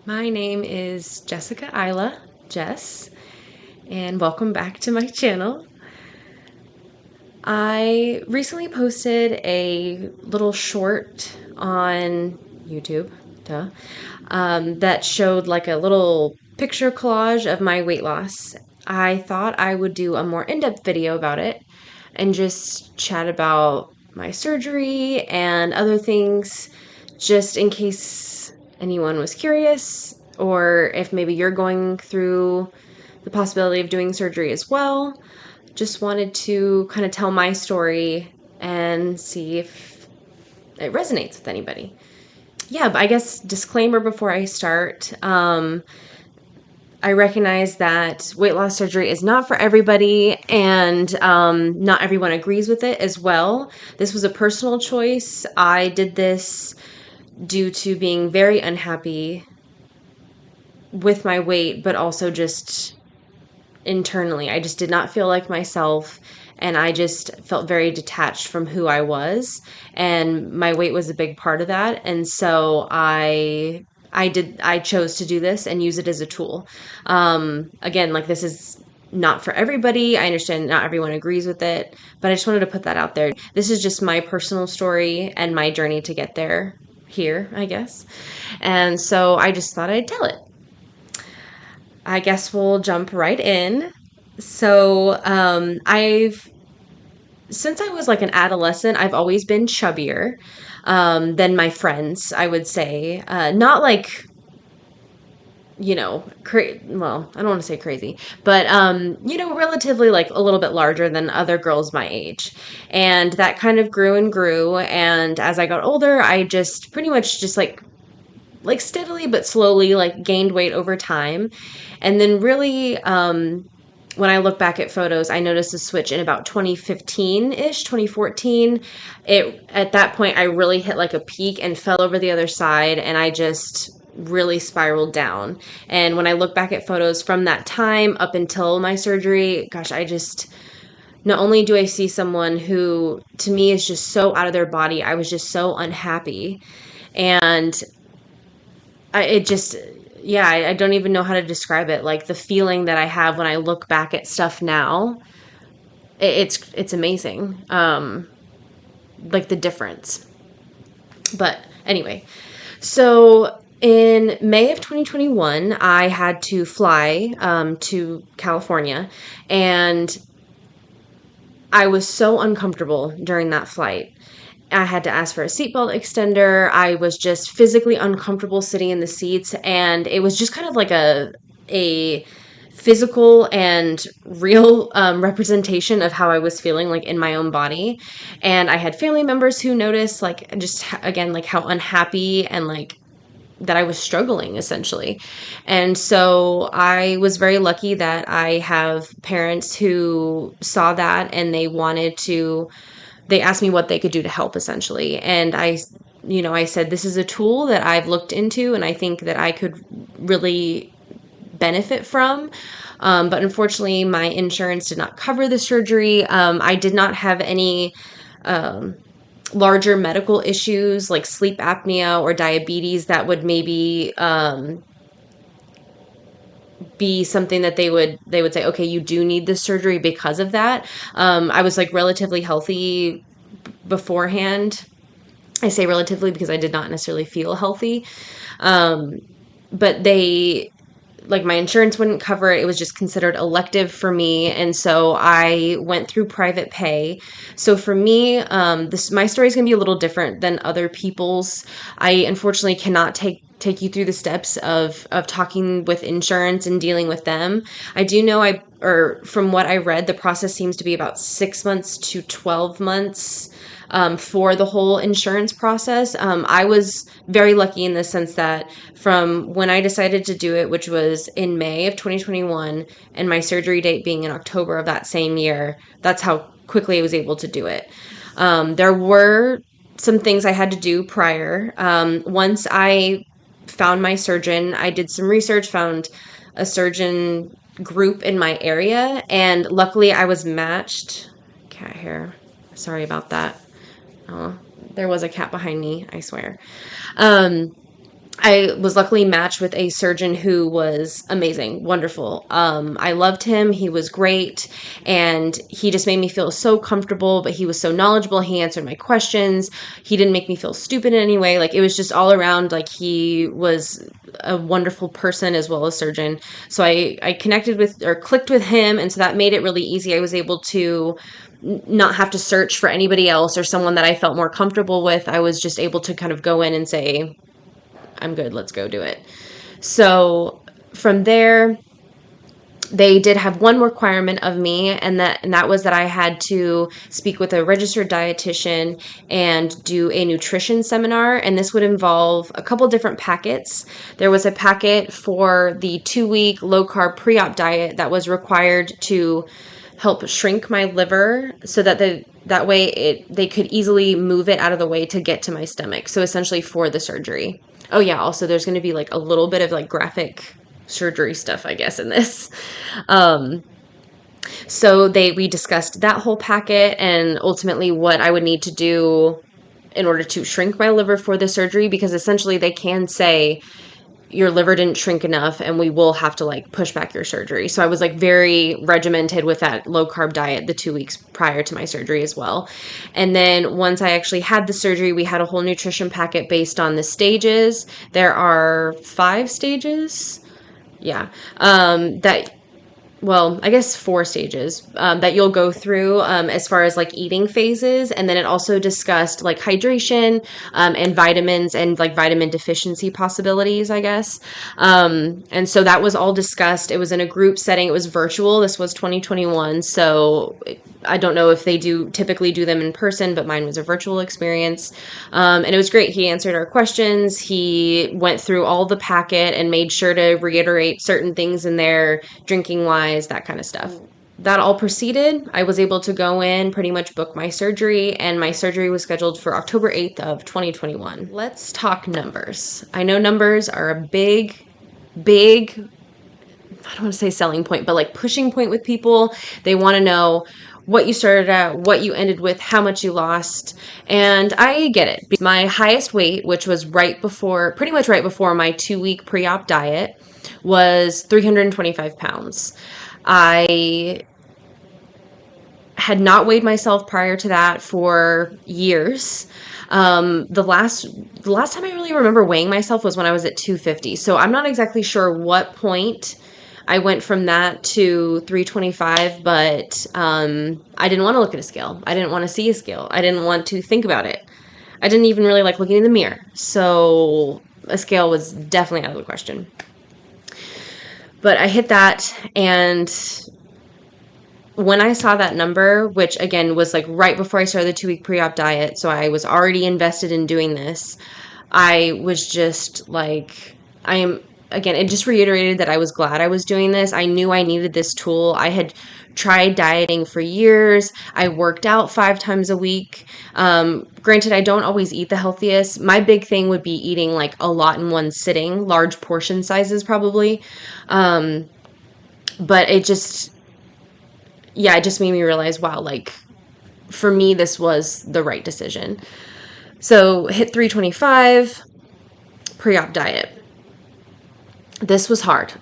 My name is Jessica Isla, Jess, and welcome back to my channel. I recently posted a little short on YouTube, that showed like a little picture collage of my weight loss. I thought I would do a more in-depth video about it and just chat about my surgery and other things, just in case anyone was curious, or if maybe you're going through the possibility of doing surgery as well. Just wanted to kind of tell my story and see if it resonates with anybody. Yeah, but I guess disclaimer before I start. I recognize that weight loss surgery is not for everybody, and not everyone agrees with it as well. This was a personal choice. I did this due to being very unhappy with my weight, but also just internally. I just did not feel like myself, and I just felt very detached from who I was, and my weight was a big part of that. And so I chose to do this and use it as a tool. Again, like, this is not for everybody. I understand not everyone agrees with it, but I just wanted to put that out there. This is just my personal story and my journey to get there here, I guess. And so I just thought I'd tell it. I guess we'll jump right in. So, since I was like an adolescent, I've always been chubbier than my friends, I would say. Not like, well, I don't want to say crazy, but, relatively like a little bit larger than other girls my age. And that kind of grew and grew. And as I got older, I just pretty much just like steadily but slowly like gained weight over time. And then really, when I look back at photos, I noticed a switch in about 2015-ish, 2014. At that point I really hit like a peak and fell over the other side, and I just really spiraled down. And when I look back at photos from that time up until my surgery, gosh, I just, not only do I see someone who to me is just so out of their body, I was just so unhappy. And it just, yeah, I don't even know how to describe it. Like, the feeling that I have when I look back at stuff now, it's amazing. Like, the difference. But anyway, so in May of 2021, I had to fly to California, and I was so uncomfortable during that flight. I had to ask for a seatbelt extender. I was just physically uncomfortable sitting in the seats, and it was just kind of like a physical and real representation of how I was feeling, like, in my own body. And I had family members who noticed, like, just again, like, how unhappy and like that I was struggling essentially. And so I was very lucky that I have parents who saw that, and they asked me what they could do to help essentially. And I said, this is a tool that I've looked into and I think that I could really benefit from. But unfortunately, my insurance did not cover the surgery. I did not have any larger medical issues like sleep apnea or diabetes that would maybe be something that they would say, okay, you do need this surgery because of that. I was like relatively healthy beforehand. I say relatively because I did not necessarily feel healthy. But my insurance wouldn't cover it. It was just considered elective for me. And so I went through private pay. So for me, my story is going to be a little different than other people's. I unfortunately cannot take you through the steps of talking with insurance and dealing with them. I do know or from what I read, the process seems to be about 6 months to 12 months for the whole insurance process. I was very lucky in the sense that from when I decided to do it, which was in May of 2021, and my surgery date being in October of that same year, that's how quickly I was able to do it. There were some things I had to do prior. Once I found my surgeon, I did some research, found a surgeon group in my area, and luckily I was matched. Cat hair. Sorry about that. Oh, there was a cat behind me, I swear. Um, I was luckily matched with a surgeon who was amazing, wonderful. I loved him. He was great. And he just made me feel so comfortable, but he was so knowledgeable. He answered my questions. He didn't make me feel stupid in any way. Like, it was just all around, like, he was a wonderful person as well as surgeon. So I connected with or clicked with him. And so that made it really easy. I was able to not have to search for anybody else or someone that I felt more comfortable with. I was just able to kind of go in and say, I'm good, let's go do it. So from there, they did have one requirement of me, and that was that I had to speak with a registered dietitian and do a nutrition seminar. And this would involve a couple different packets. There was a packet for the 2-week low carb pre-op diet that was required to help shrink my liver so that that way they could easily move it out of the way to get to my stomach. So essentially for the surgery. Oh yeah, also there's going to be like a little bit of like graphic surgery stuff, I guess, in this. Um, so we discussed that whole packet and ultimately what I would need to do in order to shrink my liver for the surgery, because essentially they can say your liver didn't shrink enough and we will have to like push back your surgery. So I was like very regimented with that low carb diet the 2 weeks prior to my surgery as well. And then once I actually had the surgery, we had a whole nutrition packet based on the stages. There are 5 stages. Yeah. That well, I guess 4 stages that you'll go through as far as like eating phases. And then it also discussed like hydration and vitamins and like vitamin deficiency possibilities, I guess. And so that was all discussed. It was in a group setting. It was virtual. This was 2021. So I don't know if they do typically do them in person, but mine was a virtual experience. And it was great. He answered our questions. He went through all the packet and made sure to reiterate certain things in there, drinking wise, that kind of stuff. That all proceeded. I was able to go in, pretty much book my surgery, and my surgery was scheduled for October 8th of 2021. Let's talk numbers. I know numbers are a big, I don't want to say selling point, but like pushing point with people. They want to know what you started at, what you ended with, how much you lost. And I get it. My highest weight, which was pretty much right before my 2-week pre-op diet, was 325 pounds. I had not weighed myself prior to that for years. The last time I really remember weighing myself was when I was at 250. So I'm not exactly sure what point I went from that to 325, but I didn't want to look at a scale. I didn't want to see a scale. I didn't want to think about it. I didn't even really like looking in the mirror. So a scale was definitely out of the question. But I hit that, and when I saw that number, which again was like right before I started the 2-week pre-op diet, so I was already invested in doing this, I was just like, again, it just reiterated that I was glad I was doing this. I knew I needed this tool. I had tried dieting for years. I worked out 5 times a week. Granted, I don't always eat the healthiest. My big thing would be eating like a lot in one sitting, large portion sizes probably. But it just made me realize, wow, like for me, this was the right decision. So hit 325, pre-op diet. This was hard.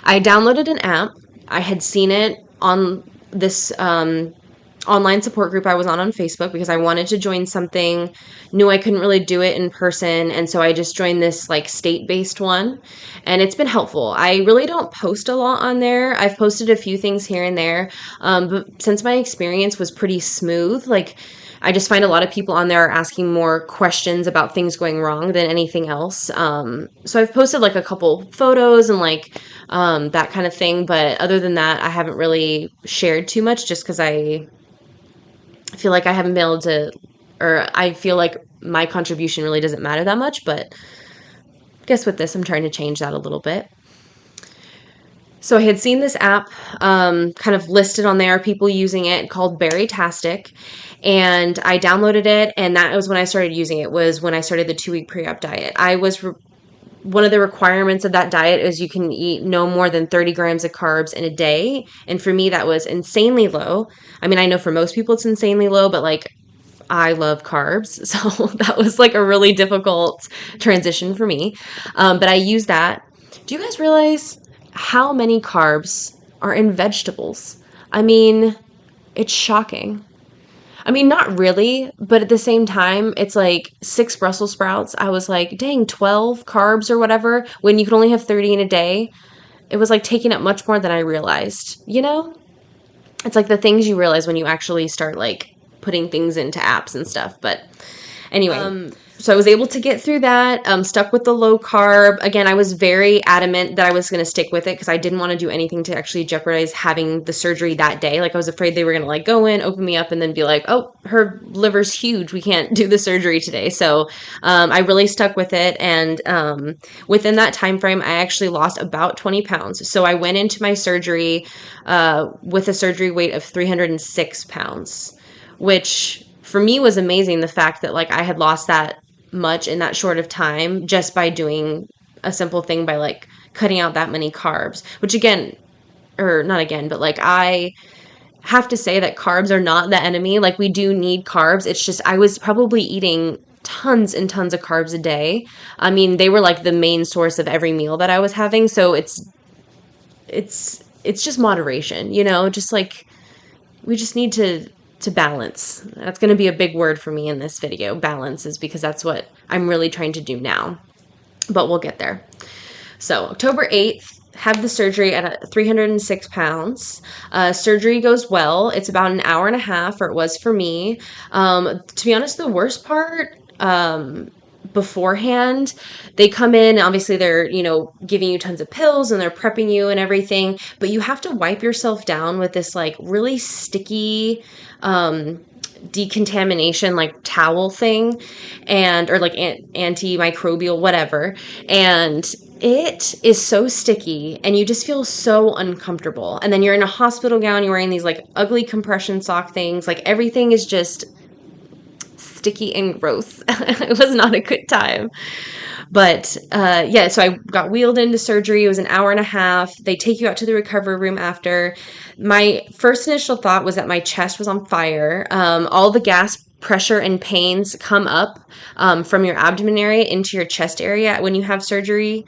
I downloaded an app. I had seen it on this online support group I was on Facebook because I wanted to join something, knew I couldn't really do it in person, and so I just joined this like state-based one, and it's been helpful. I really don't post a lot on there. I've posted a few things here and there, but since my experience was pretty smooth, like I just find a lot of people on there are asking more questions about things going wrong than anything else. So I've posted like a couple photos and like that kind of thing, but other than that, I haven't really shared too much just because I feel like I haven't been able to, or I feel like my contribution really doesn't matter that much, but I guess with this, I'm trying to change that a little bit. So I had seen this app kind of listed on there, people using it, called Baritastic, and I downloaded it, and that was when I started using it, was when I started the 2-week pre-op diet. One of the requirements of that diet is you can eat no more than 30 grams of carbs in a day, and for me, that was insanely low. I mean, I know for most people it's insanely low, but like I love carbs. So that was like a really difficult transition for me. But I use that. Do you guys realize how many carbs are in vegetables? I mean, it's shocking. I mean, not really, but at the same time, it's like six Brussels sprouts. I was like, dang, 12 carbs or whatever, when you can only have 30 in a day. It was like taking up much more than I realized, you know? It's like the things you realize when you actually start like putting things into apps and stuff. But anyway, so I was able to get through that, stuck with the low carb. Again, I was very adamant that I was going to stick with it because I didn't want to do anything to actually jeopardize having the surgery that day. Like I was afraid they were going to like go in, open me up, and then be like, oh, her liver's huge. We can't do the surgery today. So I really stuck with it. And within that time frame, I actually lost about 20 pounds. So I went into my surgery with a surgery weight of 306 pounds, which for me was amazing. The fact that like I had lost that much in that short of time just by doing a simple thing, by like cutting out that many carbs, which again, or not again, but like I have to say that carbs are not the enemy. Like we do need carbs. It's just I was probably eating tons and tons of carbs a day. I mean, they were like the main source of every meal that I was having. So it's just moderation, you know, just like we just need to balance. That's going to be a big word for me in this video. Balance is because that's what I'm really trying to do now. But we'll get there. So October 8th, had the surgery at 306 pounds. Surgery goes well. It's about an hour and a half, or it was for me. To be honest, the worst part, beforehand, they come in, obviously they're, you know, giving you tons of pills and they're prepping you and everything, but you have to wipe yourself down with this like really sticky decontamination like towel thing, and or like antimicrobial whatever, and it is so sticky and you just feel so uncomfortable. And then you're in a hospital gown, you're wearing these like ugly compression sock things, like everything is just sticky and gross. It was not a good time. But yeah, so I got wheeled into surgery. It was an hour and a half. They take you out to the recovery room after. My first initial thought was that my chest was on fire. All the gas pressure and pains come up from your abdomen area into your chest area when you have surgery.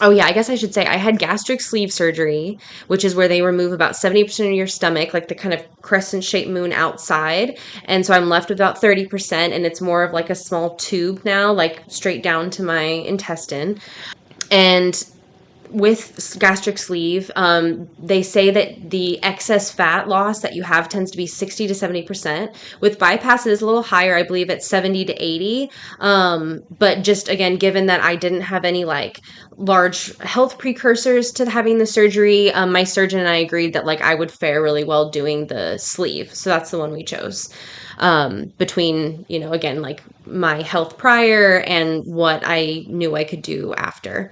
Oh yeah, I guess I should say I had gastric sleeve surgery, which is where they remove about 70% of your stomach, like the kind of crescent shaped moon outside. And so I'm left with about 30%, and it's more of like a small tube now, like straight down to my intestine. And with gastric sleeve, they say that the excess fat loss that you have tends to be 60 to 70%. With bypass, it is a little higher. I believe it's 70 to 80. But just again, given that I didn't have any like large health precursors to having the surgery, my surgeon and I agreed that like I would fare really well doing the sleeve. So that's the one we chose. Between, you know, again, like my health prior and what I knew I could do after.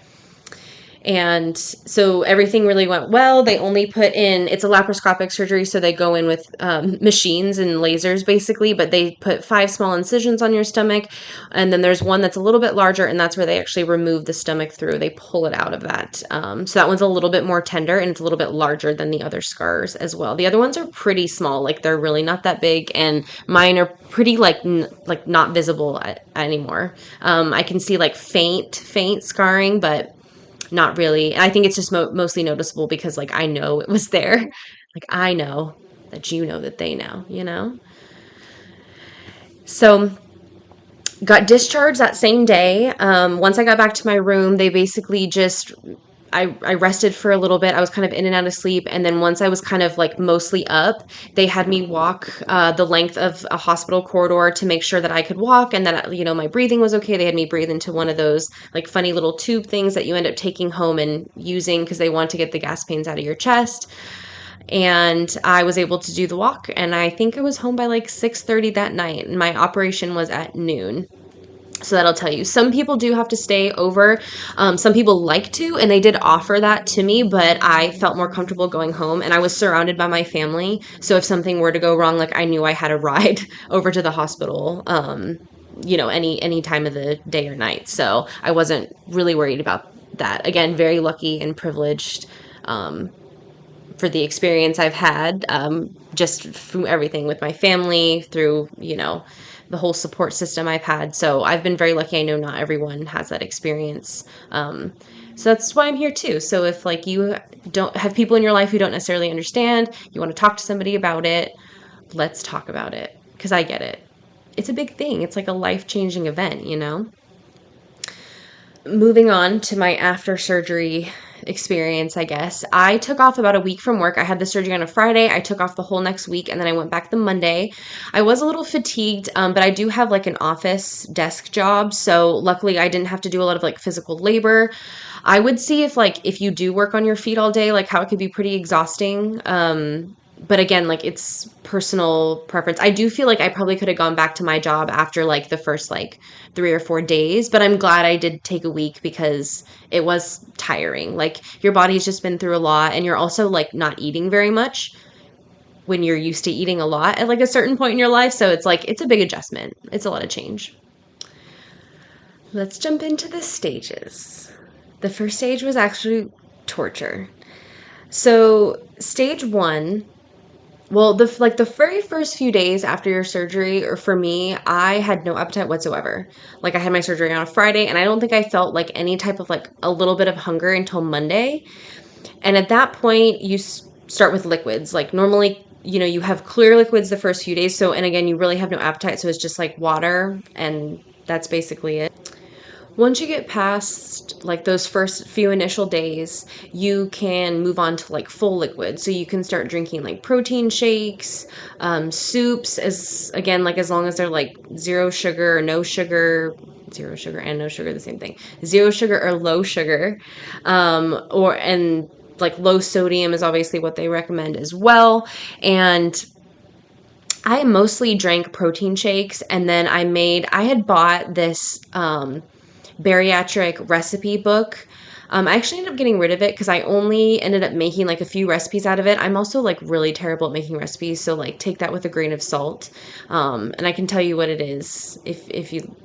And so everything really went well. They only put in, it's a laparoscopic surgery, so they go in with machines and lasers basically, but they put 5 small incisions on your stomach. And then there's one that's a little bit larger, and that's where they actually remove the stomach through. They pull it out of that. So that one's a little bit more tender, and it's a little bit larger than the other scars as well. The other ones are pretty small, like they're really not that big, and mine are pretty like not visible anymore. I can see like faint scarring, but not really. And I think it's just mostly noticeable because like I know it was there. Like I know that you know that they know, you know? So got discharged that same day. Once I got back to my room, they basically just I rested for a little bit. I was kind of in and out of sleep. And then once I was kind of like mostly up, they had me walk the length of a hospital corridor to make sure that I could walk and that, you know, my breathing was okay. They had me breathe into one of those like funny little tube things that you end up taking home and using because they want to get the gas pains out of your chest. And I was able to do the walk. And I think I was home by like 6:30 that night. And my operation was at noon. So that'll tell you. Some people do have to stay over. Some people like to, and they did offer that to me, but I felt more comfortable going home, and I was surrounded by my family. So if something were to go wrong, like I knew I had a ride over to the hospital, you know, any time of the day or night. So I wasn't really worried about that. Again, very lucky and privileged for for the experience I've had, just through everything with my family, through, the whole support system I've had. So I've been very lucky. I know not everyone has that experience. So that's why I'm here too. So if like you don't have people in your life who don't necessarily understand, you want to talk to somebody about it, let's talk about it because I get it. It's a big thing. It's like a life-changing event. Moving on to my after surgery experience, I guess. I took off about a week from work. I had the surgery on a Friday. I took off the whole next week and then I went back the Monday. I was a little fatigued, but I do have like an office desk job. So luckily I didn't have to do a lot of like physical labor. I would see if you do work on your feet all day, like how it could be pretty exhausting. But again, like it's personal preference. I do feel like I probably could have gone back to my job after like the first like 3 or 4 days, but I'm glad I did take a week because it was tiring. Like your body's just been through a lot and you're also like not eating very much when you're used to eating a lot at like a certain point in your life. So it's like, it's a big adjustment. It's a lot of change. Let's jump into the stages. The first stage was actually torture. So stage one, well, the very first few days after your surgery, or for me, I had no appetite whatsoever. Like I had my surgery on a Friday, and I don't think I felt like any type of like a little bit of hunger until Monday. And at that point, you start with liquids. Like normally, you have clear liquids the first few days. So, and again, you really have no appetite, so it's just like water, and that's basically it. Once you get past like those first few initial days, you can move on to like full liquid. So you can start drinking like protein shakes, soups, as again, like as long as they're like zero sugar or no sugar, zero sugar and no sugar, the same thing, zero sugar or low sugar, and like low sodium is obviously what they recommend as well. And I mostly drank protein shakes, and then I had bought this bariatric recipe book. I actually ended up getting rid of it because I only ended up making like a few recipes out of it. I'm also like really terrible at making recipes, so like take that with a grain of salt. And I can tell you what it is if you,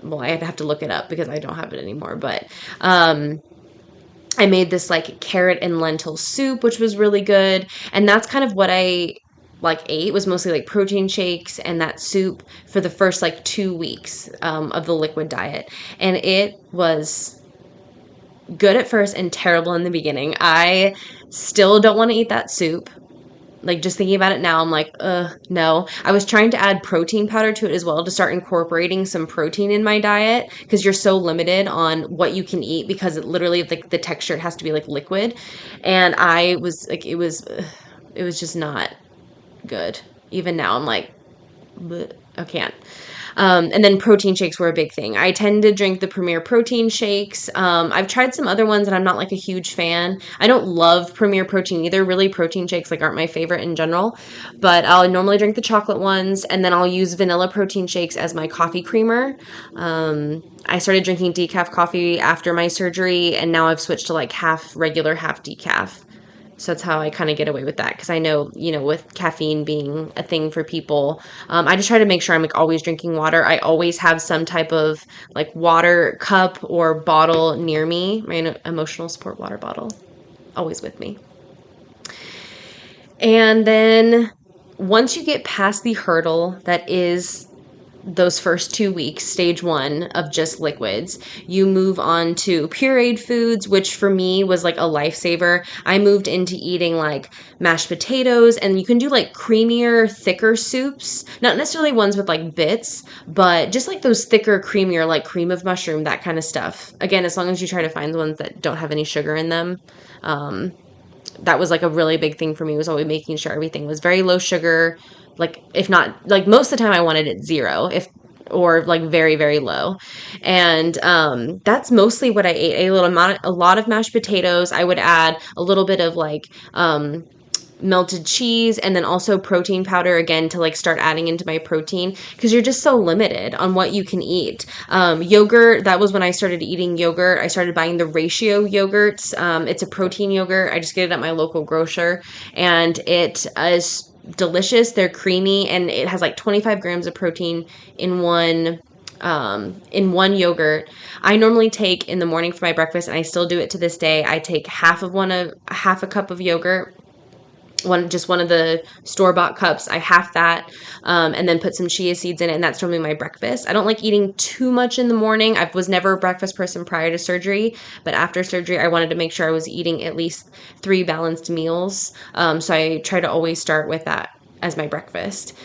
well, I'd have to look it up because I don't have it anymore. But I made this like carrot and lentil soup, which was really good, and that's kind of what I like ate, was mostly like protein shakes and that soup for the first like 2 weeks of the liquid diet. And it was good at first and terrible in the beginning. I still don't want to eat that soup. Like just thinking about it now, I'm like, no. I was trying to add protein powder to it as well to start incorporating some protein in my diet because you're so limited on what you can eat because it literally like the texture has to be like liquid. And I was like, it was just not good. Even now, I'm like, bleh, I can't. And then protein shakes were a big thing. I tend to drink the Premier protein shakes. I've tried some other ones and I'm not like a huge fan. I don't love Premier protein either. Really, protein shakes like aren't my favorite in general. But I'll normally drink the chocolate ones, and then I'll use vanilla protein shakes as my coffee creamer. I started drinking decaf coffee after my surgery, and now I've switched to like half regular, half decaf. So that's how I kind of get away with that because I know, with caffeine being a thing for people, I just try to make sure I'm like always drinking water. I always have some type of like water cup or bottle near me, my emotional support water bottle, always with me. And then once you get past the hurdle that is those first 2 weeks, stage one of just liquids, you move on to pureed foods, which for me was like a lifesaver. I moved into eating like mashed potatoes, and you can do like creamier, thicker soups, not necessarily ones with like bits, but just like those thicker, creamier, like cream of mushroom, that kind of stuff. Again, as long as you try to find the ones that don't have any sugar in them. That was like a really big thing for me, was always making sure everything was very low sugar. Like if not, like most of the time I wanted it zero, if or like very, very low. And that's mostly what I ate. A lot of mashed potatoes. I would add a little bit of like melted cheese, and then also protein powder again to like start adding into my protein because you're just so limited on what you can eat. Yogurt, that was when I started eating yogurt. I started buying the Ratio yogurts. It's a protein yogurt. I just get it at my local grocer, and it is delicious. They're creamy, and it has like 25 grams of protein in one yogurt. I normally take in the morning for my breakfast, and I still do it to this day. I take half a cup of yogurt, one of the store-bought cups. I half that, and then put some chia seeds in it, and that's normally my breakfast. I don't like eating too much in the morning. I was never a breakfast person prior to surgery, but after surgery, I wanted to make sure I was eating at least 3 balanced meals. So I try to always start with that as my breakfast.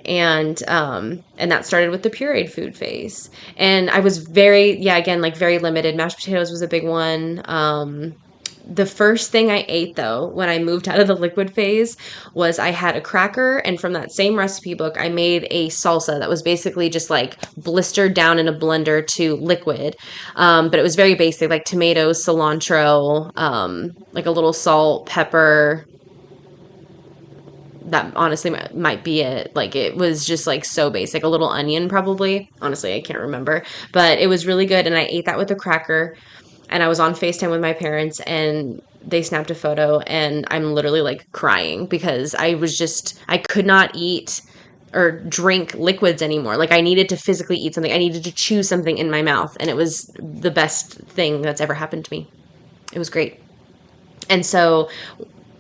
And that started with the pureed food phase. And I was very, yeah, again, like very limited. Mashed potatoes was a big one. The first thing I ate though, when I moved out of the liquid phase, was I had a cracker, and from that same recipe book, I made a salsa that was basically just like blistered down in a blender to liquid. But it was very basic, like tomatoes, cilantro, like a little salt, pepper. That honestly might be it. Like it was just like so basic, a little onion probably. Honestly, I can't remember, but it was really good. And I ate that with a cracker, and I was on FaceTime with my parents, and they snapped a photo, and I'm literally like crying because I could not eat or drink liquids anymore. Like I needed to physically eat something. I needed to chew something in my mouth, and it was the best thing that's ever happened to me. It was great. And so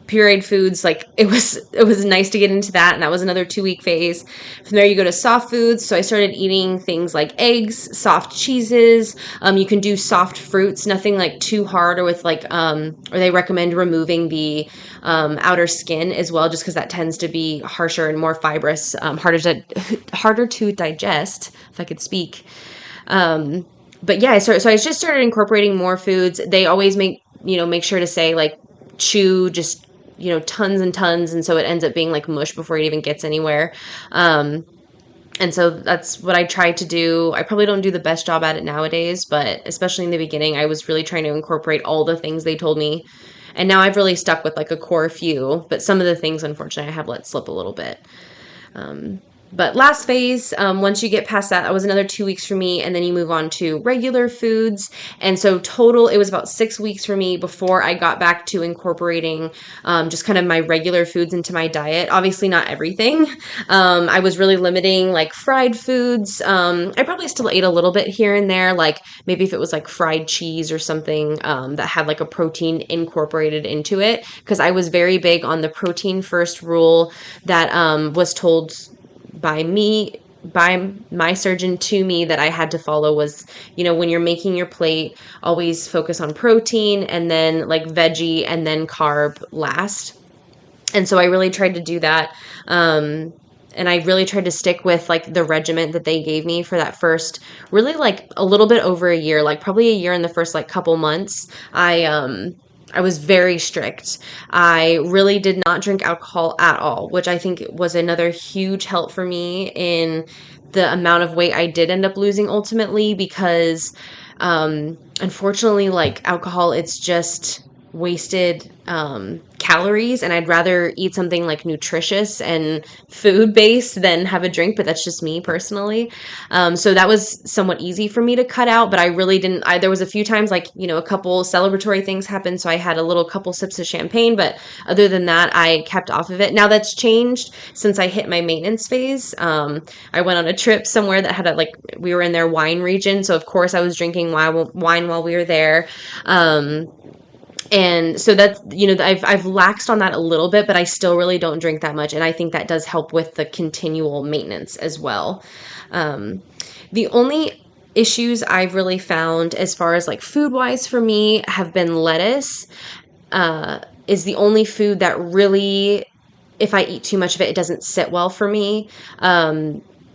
pureed foods, like it was nice to get into that, and that was another 2 week phase. From there you go to soft foods, so I started eating things like eggs, soft cheeses. You can do soft fruits, nothing like too hard, or with like or they recommend removing the outer skin as well, just because that tends to be harsher and more fibrous, harder to digest, if I could speak. But yeah, so I just started incorporating more foods. They always make sure to say like chew just tons and tons, and so it ends up being like mush before it even gets anywhere. And so that's what I tried to do. I probably don't do the best job at it nowadays, but especially in the beginning, I was really trying to incorporate all the things they told me. And now I've really stuck with like a core few, but some of the things, unfortunately, I have let slip a little bit. But last phase, once you get past that, that was another 2 weeks for me, and then you move on to regular foods. And so total, it was about 6 weeks for me before I got back to incorporating just kind of my regular foods into my diet. Obviously, not everything. I was really limiting like fried foods. I probably still ate a little bit here and there, like maybe if it was like fried cheese or something that had like a protein incorporated into it, because I was very big on the protein first rule that was told by my surgeon to me that I had to follow was, when you're making your plate, always focus on protein and then like veggie and then carb last. And so I really tried to do that. And I really tried to stick with like the regiment that they gave me for that first, really like a little bit over a year, like probably a year in the first like couple months. I was very strict. I really did not drink alcohol at all, which I think was another huge help for me in the amount of weight I did end up losing ultimately, because unfortunately, like alcohol, it's just wasted calories, and I'd rather eat something like nutritious and food based than have a drink, but that's just me personally. So that was somewhat easy for me to cut out, but I really didn't. There was a few times like, a couple celebratory things happened, so I had a little couple sips of champagne, but other than that, I kept off of it. Now that's changed since I hit my maintenance phase. I went on a trip somewhere that had we were in their wine region, so of course I was drinking wine while we were there. And so that's, I've laxed on that a little bit, but I still really don't drink that much. And I think that does help with the continual maintenance as well. The only issues I've really found as far as like food wise for me have been lettuce, is the only food that really, if I eat too much of it, it doesn't sit well for me.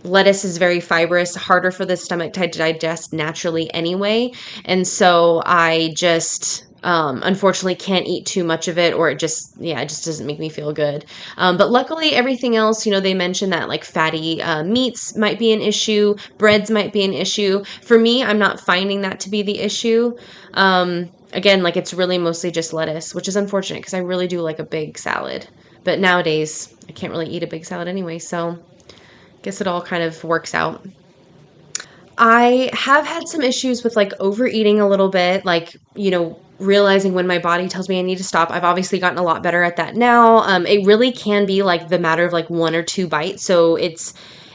Lettuce is very fibrous, harder for the stomach to digest naturally anyway. And so I just, unfortunately can't eat too much of it, or it just doesn't make me feel good. But luckily everything else, they mentioned that like fatty meats might be an issue, breads might be an issue. For me, I'm not finding that to be the issue. Again, like it's really mostly just lettuce, which is unfortunate because I really do like a big salad. But nowadays I can't really eat a big salad anyway, so I guess it all kind of works out. I have had some issues with like overeating a little bit, like, realizing when my body tells me I need to stop. I've obviously gotten a lot better at that now. It really can be like the matter of like 1 or 2 bites. So it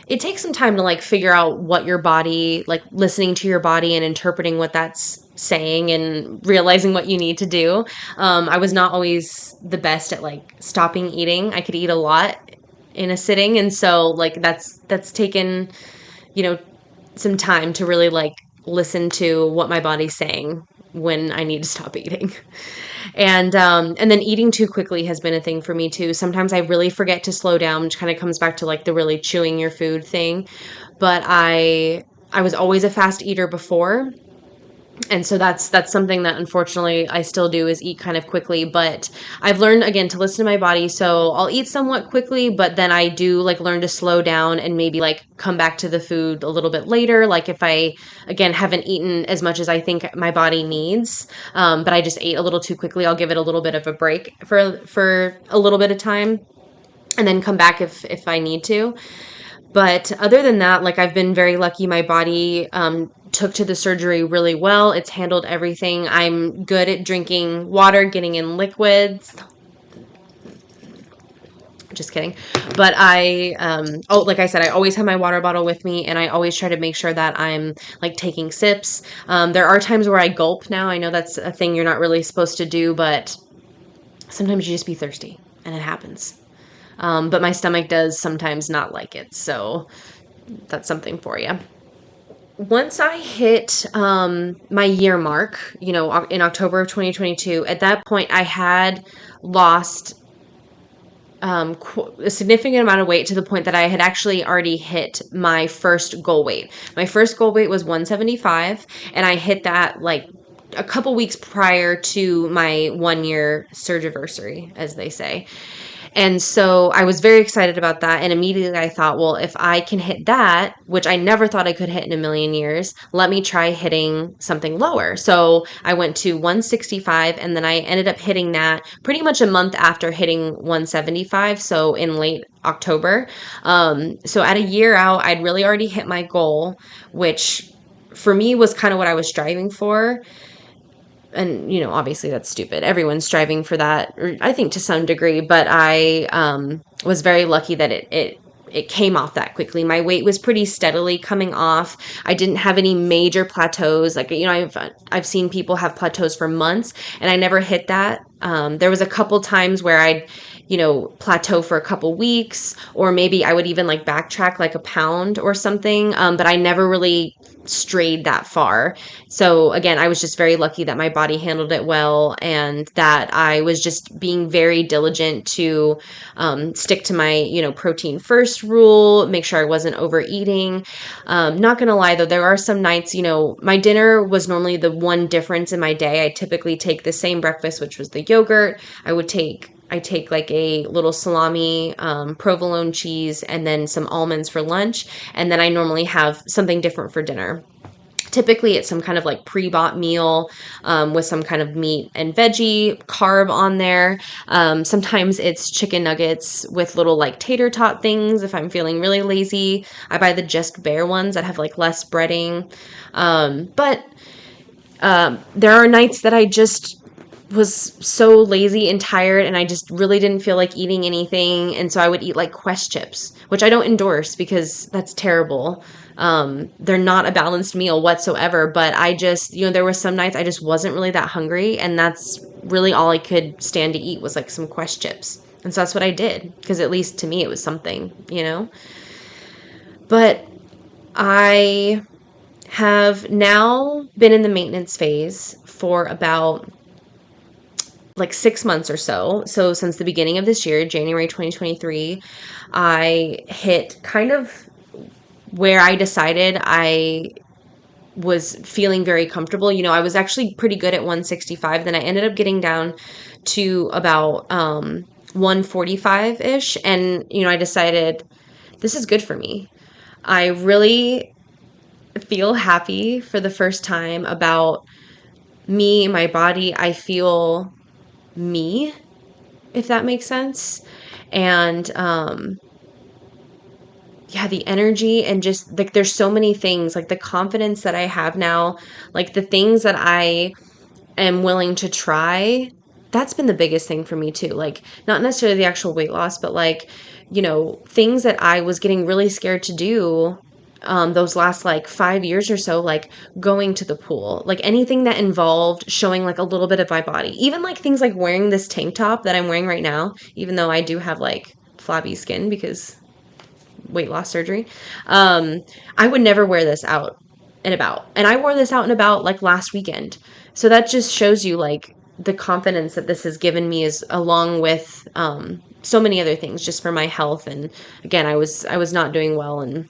takes some time to like figure out what your body, like listening to your body and interpreting what that's saying and realizing what you need to do. I was not always the best at like stopping eating. I could eat a lot in a sitting, and so like that's taken, you know, some time to really like listen to what my body's saying when I need to stop eating. And then eating too quickly has been a thing for me too. Sometimes I really forget to slow down, which kind of comes back to like the really chewing your food thing. But I was always a fast eater before, and so that's something that unfortunately I still do, is eat kind of quickly. But I've learned again to listen to my body, so I'll eat somewhat quickly, but then I do like learn to slow down and maybe like come back to the food a little bit later, like if I again haven't eaten as much as I think my body needs, but I just ate a little too quickly, I'll give it a little bit of a break for a little bit of time and then come back if I need to. But other than that, like I've been very lucky. My body took to the surgery really well. It's handled everything. I'm good at drinking water, getting in liquids. Just kidding. But like I said, I always have my water bottle with me, and I always try to make sure that I'm like taking sips. There are times where I gulp now. I know that's a thing you're not really supposed to do, but sometimes you just be thirsty, and it happens. But my stomach does sometimes not like it. So that's something for you. Once I hit my year mark, in October of 2022, at that point I had lost a significant amount of weight, to the point that I had actually already hit my first goal weight. My first goal weight was 175, and I hit that like a couple weeks prior to my 1 year surgiversary, as they say. And so I was very excited about that. And immediately I thought, well, if I can hit that, which I never thought I could hit in a million years, let me try hitting something lower. So I went to 165, and then I ended up hitting that pretty much a month after hitting 175. So in late October. So at a year out, I'd really already hit my goal, which for me was kind of what I was striving for. And obviously that's stupid, everyone's striving for that, or I think to some degree, but I was very lucky that it came off that quickly. My weight was pretty steadily coming off. I didn't have any major plateaus. Like, I've seen people have plateaus for months, and I never hit that. There was a couple times where I'd plateau for a couple weeks, or maybe I would even like backtrack like a pound or something. But I never really strayed that far. So again, I was just very lucky that my body handled it well, and that I was just being very diligent to stick to my, protein first rule, make sure I wasn't overeating. Not gonna lie though, there are some nights, my dinner was normally the one difference in my day. I typically take the same breakfast, which was the yogurt. I take like a little salami, provolone cheese, and then some almonds for lunch. And then I normally have something different for dinner. Typically, it's some kind of like pre-bought meal with some kind of meat and veggie carb on there. Sometimes it's chicken nuggets with little like tater tot things if I'm feeling really lazy. I buy the Just Bare ones that have like less breading. But there are nights that I just was so lazy and tired, and I just really didn't feel like eating anything, and so I would eat like Quest chips, which I don't endorse because that's terrible. They're not a balanced meal whatsoever, but I just, there were some nights I just wasn't really that hungry, and that's really all I could stand to eat was like some Quest chips. And so that's what I did, because at least to me it was something. But I have now been in the maintenance phase for about like 6 months or so. So since the beginning of this year, January 2023, I hit kind of where I decided I was feeling very comfortable. I was actually pretty good at 165. Then I ended up getting down to about 145-ish. And, I decided this is good for me. I really feel happy for the first time about me, my body. I feel me, if that makes sense. And yeah, the energy, and just like there's so many things, like the confidence that I have now, like the things that I am willing to try. That's been the biggest thing for me too. Like, not necessarily the actual weight loss, but like, things that I was getting really scared to do those last like 5 years or so, like going to the pool, like anything that involved showing like a little bit of my body, even like things like wearing this tank top that I'm wearing right now, even though I do have like flabby skin because weight loss surgery. Um, I would never wear this out and about. And I wore this out and about like last weekend. So that just shows you like the confidence that this has given me is along with so many other things just for my health. And again, I was not doing well, and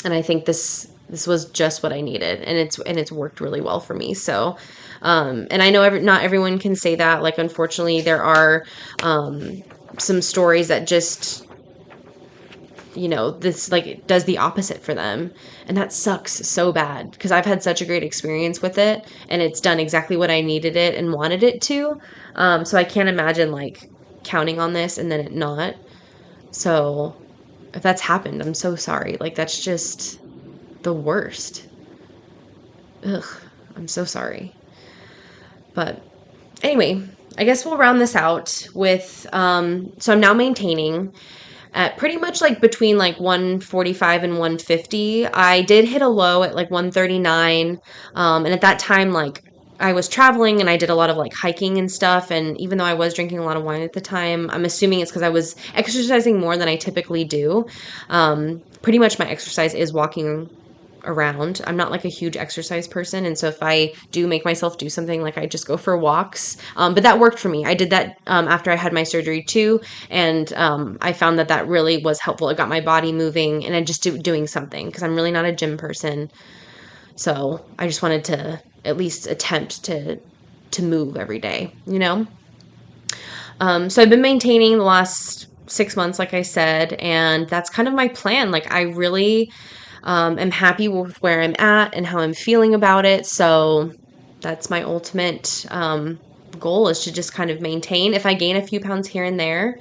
I think this was just what I needed, and it's worked really well for me. So and I know not everyone can say that. Like, unfortunately, there are some stories that just, this like it does the opposite for them. And that sucks so bad because I've had such a great experience with it, and it's done exactly what I needed it and wanted it to. So I can't imagine like counting on this and then it not. So if that's happened, I'm so sorry. Like, that's just the worst. Ugh, I'm so sorry. But anyway, I guess we'll round this out with so I'm now maintaining at pretty much like between like 145 and 150. I did hit a low at like 139. And at that time, like I was traveling and I did a lot of like hiking and stuff. And even though I was drinking a lot of wine at the time, I'm assuming it's because I was exercising more than I typically do. Pretty much my exercise is walking around. I'm not like a huge exercise person, and so if I do make myself do something, like I just go for walks. But that worked for me. I did that after I had my surgery too, and I found that that really was helpful. It got my body moving, and I just doing something because I'm really not a gym person. So I just wanted to at least attempt to move every day. So I've been maintaining the last 6 months, like I said, and that's kind of my plan. Like, I really am happy with where I'm at and how I'm feeling about it. So that's my ultimate goal, is to just kind of maintain. If I gain a few pounds here and there,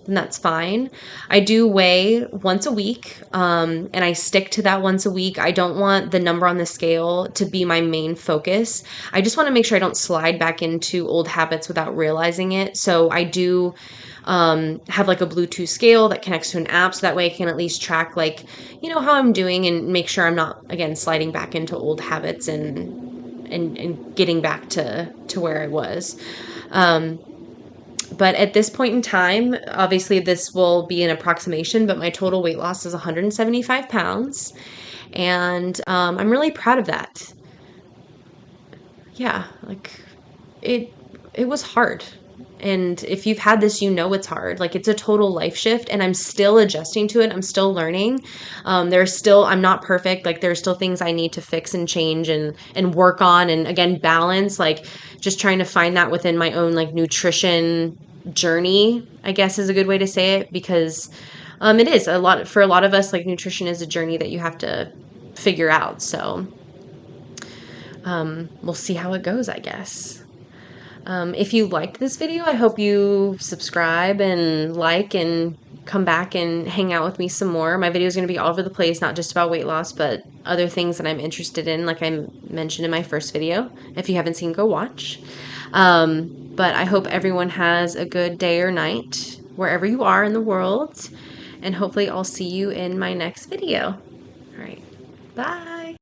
then that's fine. I do weigh once a week, and I stick to that once a week. I don't want the number on the scale to be my main focus. I just want to make sure I don't slide back into old habits without realizing it. So I do have like a Bluetooth scale that connects to an app, so that way I can at least track like, how I'm doing and make sure I'm not, again, sliding back into old habits and getting back to where I was. But at this point in time, obviously this will be an approximation, but my total weight loss is 175 pounds. And I'm really proud of that. Yeah, like it was hard. And if you've had this, it's hard. Like, it's a total life shift, and I'm still adjusting to it. I'm still learning. I'm not perfect. Like, there's still things I need to fix and change and work on. And again, balance, like just trying to find that within my own like nutrition journey, I guess is a good way to say it, because it is for a lot of us, like nutrition is a journey that you have to figure out. So we'll see how it goes, I guess. If you liked this video, I hope you subscribe and like and come back and hang out with me some more. My video is going to be all over the place, not just about weight loss, but other things that I'm interested in, like I mentioned in my first video. If you haven't seen, go watch. But I hope everyone has a good day or night, wherever you are in the world. And hopefully I'll see you in my next video. All right. Bye.